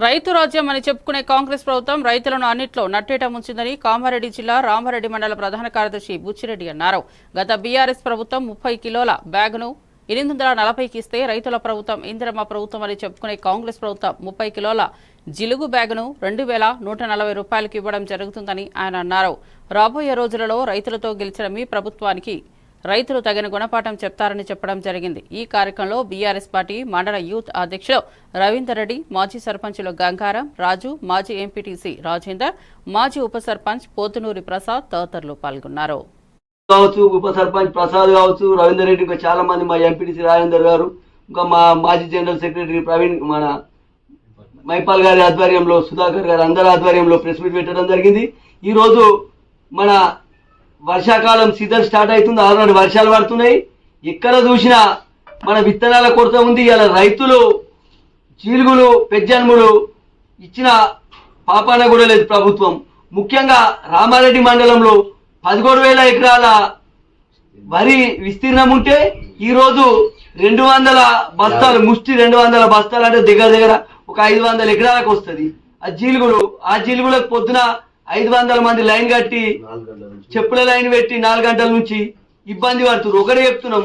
రైతు రాజ్యం అని చెప్పుకునే కాంగ్రెస్ ప్రభుత్వం రైతులను అన్నిట్లో నట్టేట ముంచిందని కామారెడ్డి జిల్లా రామారెడ్డి మండల ప్రధాన కార్యదర్శి బుచ్చిరెడ్డి అన్నారు. గత బీఆర్ఎస్ ప్రభుత్వం 30 కిలోల బ్యాగును 840కి ఇస్తే రైతుల ప్రభుత్వం ఇందిరమ్మ ప్రభుత్వం అని చెప్పుకునే కాంగ్రెస్ ప్రభుత్వం 30 కిలోల జిలుగు బ్యాగును 2140 రూపాయలకు ఇవ్వడం జరుగుతుందని ఆయన అన్నారు. రాబోయే రోజులలో రైతులతో గెలిచిన మీ ప్రభుత్వానికి రైతులు తగిన గుణపాఠం చెప్తారని చెప్పడం జరిగింది. ఈ కార్యక్రమంలో బీఆర్ఎస్ పార్టీ మండల యూత్ అధ్యక్షులు రవీందర్ రెడ్డి, మాజీ సర్పంచులు గంగారం, రాజు, మాజీ ఎంపీటీసీ రాజేందర్, మాజీ ఉప సర్పంచ్ పోతునూరి ప్రసాద్ తదితరులు పాల్గొన్నారు. ఉప సర్పంచ్ ప్రసాద్ కావచ్చు, రవీందర్ రెడ్డి, ఇంకా చాలా మంది, మా ఎంపీటీసీ రాజేందర్ గారు, ఇంకా మా మాజీ జనరల్ సెక్రటరీ ప్రవీణ్, మన మైపాల్ గారి ఆధ్వర్యంలో, సుధాకర్ గారి అందరి ఆధ్వర్యంలో ప్రెస్ మీట్ పెట్టడం జరిగింది. ఈరోజు మన వర్షాకాలం సీజన్ స్టార్ట్ అవుతుంది. ఆల్రెడీ వర్షాలు పడుతున్నాయి. ఎక్కడ చూసినా మన విత్తనాల కొరత ఉంది. ఇలా రైతులు చీలుగులు పెజ్జన్ములు ఇచ్చిన పాపాన కూడా లేదు ప్రభుత్వం. ముఖ్యంగా రామారెడ్డి మండలంలో 11,000 ఎకరాల వరి విస్తీర్ణం ఉంటే ఈరోజు 200 బస్తాలు, ముష్టి 200 బస్తాలు అంటే దగ్గర ఒక 500 ఎకరాలకు వస్తుంది. ఆ జీలుగులకు పొద్దున 500 మంది లైన్ కట్టి చెప్పుల లైన్ పెట్టి 4 గంటల నుంచి ఇబ్బంది పడుతున్నారు. ఒకటే చెప్తున్నాం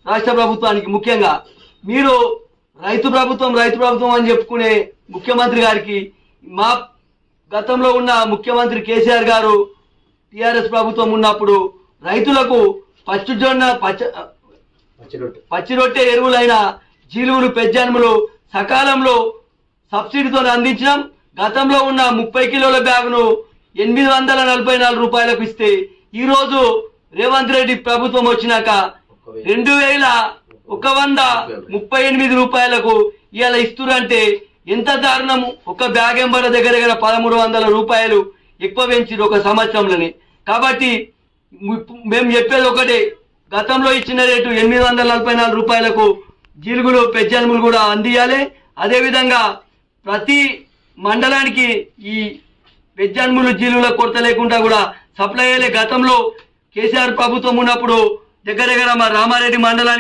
రాష్ట్ర ప్రభుత్వానికి, ముఖ్యంగా మీరు రైతు ప్రభుత్వం అని చెప్పుకునే ముఖ్యమంత్రి గారికి, మా గతంలో ఉన్న ముఖ్యమంత్రి కేసీఆర్ గారు టీఆర్ఎస్ ప్రభుత్వం ఉన్నప్పుడు రైతులకు పచ్చి రొట్టె ఎరువులైన జీలుగులు పెజ్జాన్ములు సకాలంలో సబ్సిడీతో అందించడం. గతంలో ఉన్న 30 కిలోల బ్యాగును 844 రూపాయలకు ఇస్తే ఈరోజు రేవంత్ రెడ్డి ప్రభుత్వం వచ్చినాక 2,138 రూపాయలకు ఇవాళ ఇస్తురంటే ఎంత దారుణము. ఒక బ్యాగ్ ఎంబర్ దగ్గర 1,300 రూపాయలు ఎక్కువ పెంచారు ఒక సంవత్సరంలోనే. కాబట్టి మేము చెప్పేది ఒకటే, గతంలో ఇచ్చిన రేటు 844 రూపాయలకు జీలుగులు పెజ్జన్ములు కూడా అందియాలి. అదేవిధంగా ప్రతి మండలానికి ఈ పెజ్జన్ములు జీలుల కొరత లేకుండా కూడా సప్లై అయ్యే. గతంలో కేసీఆర్ ప్రభుత్వం ఉన్నప్పుడు దగ్గర మా రామారెడ్డి మండలానికి